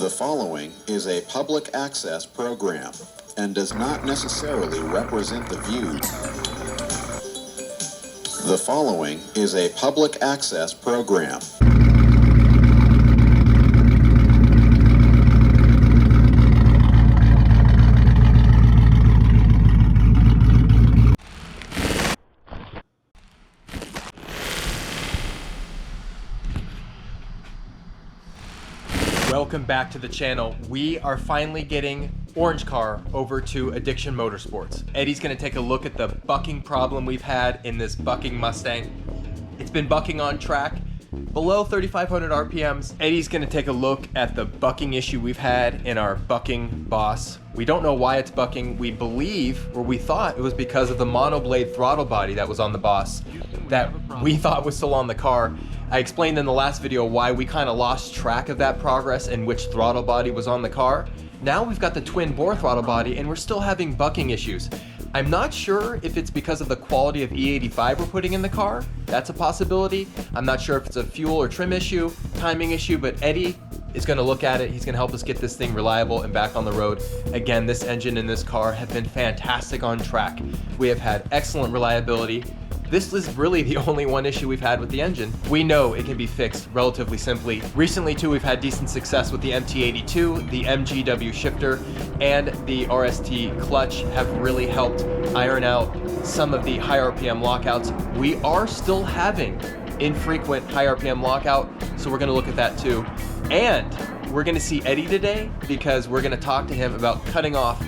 The following is a public access program and does not necessarily represent the views. The following is a public access program. Welcome back to the channel. We are finally getting Orange Car over to Addiction Motorsports. Eddie's gonna take a look at the bucking problem we've had in this bucking Mustang. It's been bucking on track below 3,500 RPMs. Eddie's gonna take a look at the bucking issue we've had in our bucking Boss. We don't know why it's bucking. We believe, or we thought it was because of the monoblade throttle body that was on the Boss that we thought was still on the car. I explained in the last video why we kind of lost track of that progress and which throttle body was on the car. Now we've got the twin bore throttle body and we're still having bucking issues. I'm not sure if it's because of the quality of E85 we're putting in the car. That's a possibility. I'm not sure if it's a fuel or trim issue, timing issue, but Eddie is gonna look at it. He's gonna help us get this thing reliable and back on the road. Again, this engine and this car have been fantastic on track. We have had excellent reliability. This is really the only one issue we've had with the engine. We know it can be fixed relatively simply. Recently too, we've had decent success with the MT82, the MGW shifter, and the RST clutch have really helped iron out some of the high RPM lockouts. We are still having infrequent high RPM lockout, so we're gonna look at that too. And we're gonna see Eddie today because we're gonna talk to him about cutting off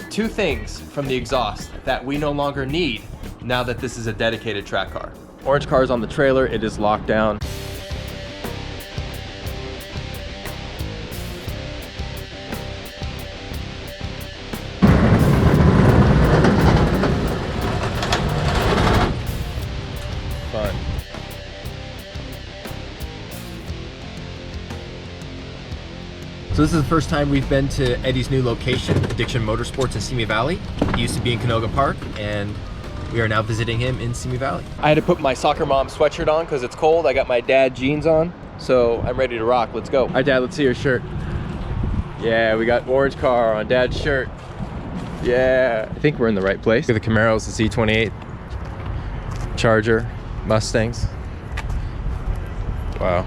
two things from the exhaust that we no longer need now that this is a dedicated track car. Orange Car is on the trailer, it is locked down. Fun. So this is the first time we've been to Eddie's new location, Addiction Motorsports in Simi Valley. He used to be in Canoga Park, and we are now visiting him in Simi Valley. I had to put my soccer mom sweatshirt on because it's cold. I got my dad jeans on, so I'm ready to rock. Let's go. All right, Dad, let's see your shirt. Yeah, we got Orange Car on Dad's shirt. Yeah, I think we're in the right place. Look at the Camaros, the C28, Charger, Mustangs. Wow.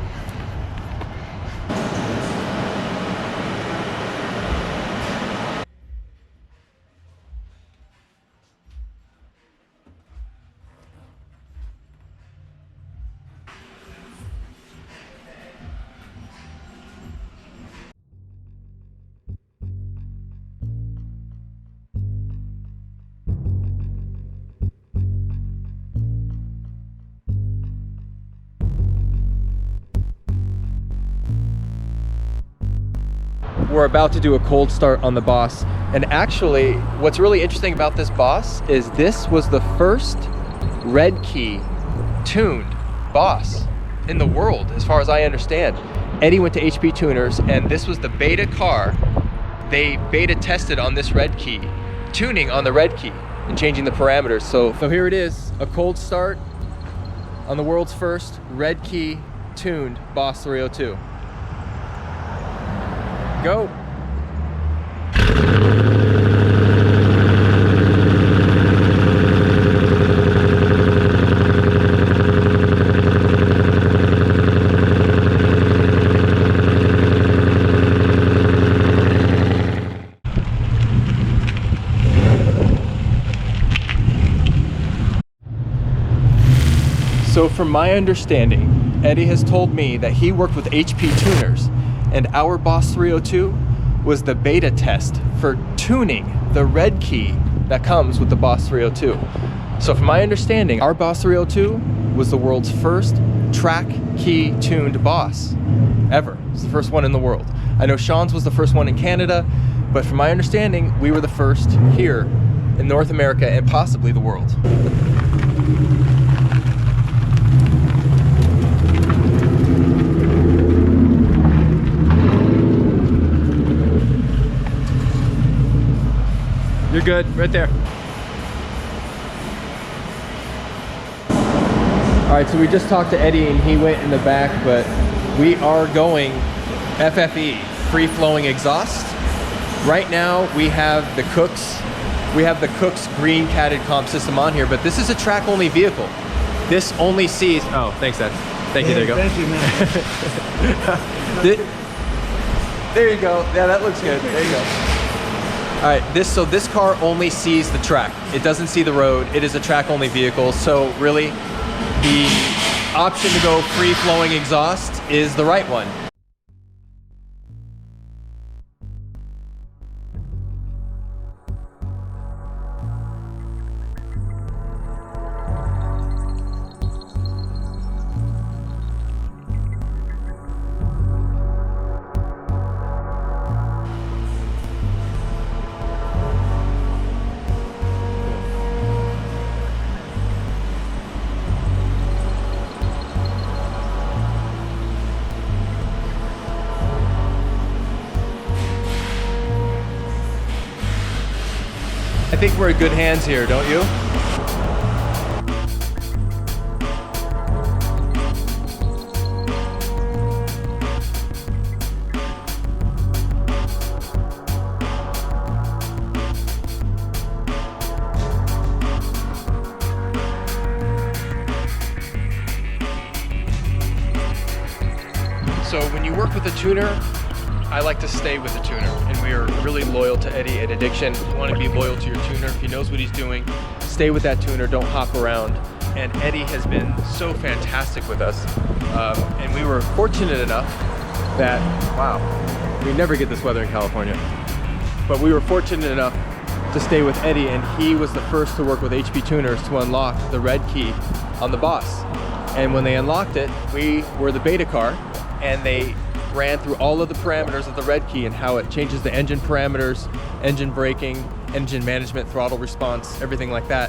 We're about to do a cold start on the Boss. And actually, what's really interesting about this Boss is this was the first red key tuned Boss in the world, as far as I understand. Eddie went to HP Tuners and this was the beta car. They beta tested on this red key, tuning on the red key and changing the parameters. So here it is, a cold start on the world's first red key tuned Boss 302. Go. So from my understanding, Eddie has told me that he worked with HP Tuners and our Boss 302 was the beta test for tuning the red key that comes with the Boss 302. So from my understanding, our Boss 302 was the world's first TracKey-Tuned Boss ever. It's the first one in the world. I know Sean's was the first one in Canada, but from my understanding, we were the first here in North America and possibly the world. You're good, right there. All right, so we just talked to Eddie and he went in the back, but we are going FFE free-flowing exhaust. Right now we have the Cook's green catted comp system on here, but this is a track-only vehicle. This only sees, oh, thanks Dad. Thank you, there you go. Thank you, man. There you go. Yeah, that looks good. There you go. All right, this car only sees the track. It doesn't see the road. It is a track-only vehicle, so really the option to go free-flowing exhaust is the right one. I think we're in good hands here, don't you? So when you work with a tuner, I like to stay with the tuner, and we are really loyal to Eddie at Addiction. You want to be loyal to your tuner. If he knows what he's doing, stay with that tuner, don't hop around. And Eddie has been so fantastic with us. And we were fortunate enough that, wow, we never get this weather in California. But we were fortunate enough to stay with Eddie, and he was the first to work with HP Tuners to unlock the red key on the Boss. And when they unlocked it, we were the beta car, and they ran through all of the parameters of the red key and how it changes the engine parameters, engine braking, engine management, throttle response, everything like that.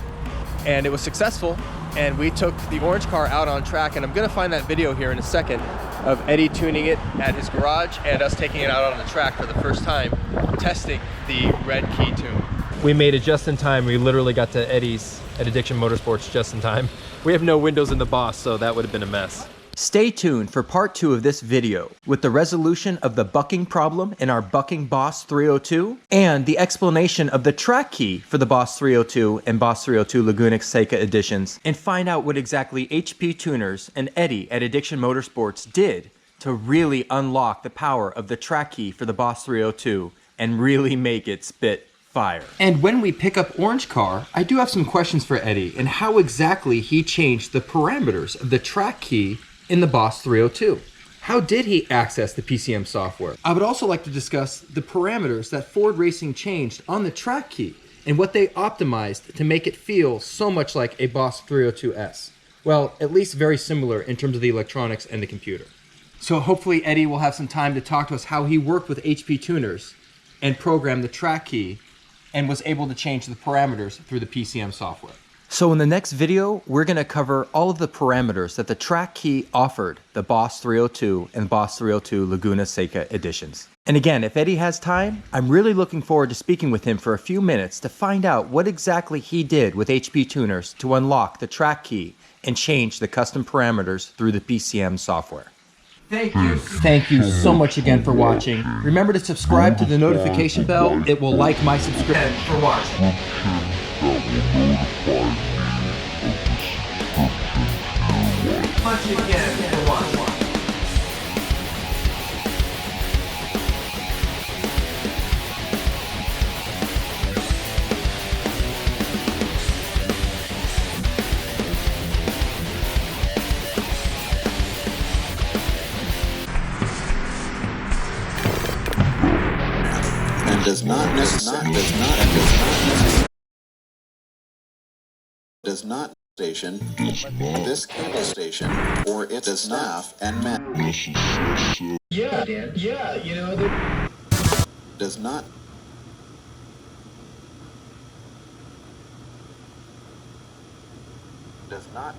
And it was successful, and we took the orange car out on track, and I'm gonna find that video here in a second of Eddie tuning it at his garage and us taking it out on the track for the first time, testing the red key tune. We made it just in time. We literally got to Eddie's at Addiction Motorsports just in time. We have no windows in the Boss, so that would have been a mess. Stay tuned for part 2 of this video with the resolution of the bucking problem in our bucking Boss 302 and the explanation of the track key for the Boss 302 and Boss 302 Laguna Seca editions, and find out what exactly HP Tuners and Eddie at Addiction Motorsports did to really unlock the power of the track key for the Boss 302 and really make it spit fire. And when we pick up Orange Car, I do have some questions for Eddie and how exactly he changed the parameters of the track key in the Boss 302. How did he access the PCM software? I would also like to discuss the parameters that Ford Racing changed on the track key and what they optimized to make it feel so much like a Boss 302S. Well, at least very similar in terms of the electronics and the computer. So hopefully Eddie will have some time to talk to us how he worked with HP Tuners and programmed the track key and was able to change the parameters through the PCM software. So in the next video, we're going to cover all of the parameters that the track key offered the Boss 302 and Boss 302 Laguna Seca editions. And again, if Eddie has time, I'm really looking forward to speaking with him for a few minutes to find out what exactly he did with HP Tuners to unlock the track key and change the custom parameters through the PCM software. Thank you. Thank you so much again for watching. Remember to subscribe to the notification bell. It will like my subscription for watching. Punch again for watching. And does not station this cable station or its staff and man. Yeah, you know, does not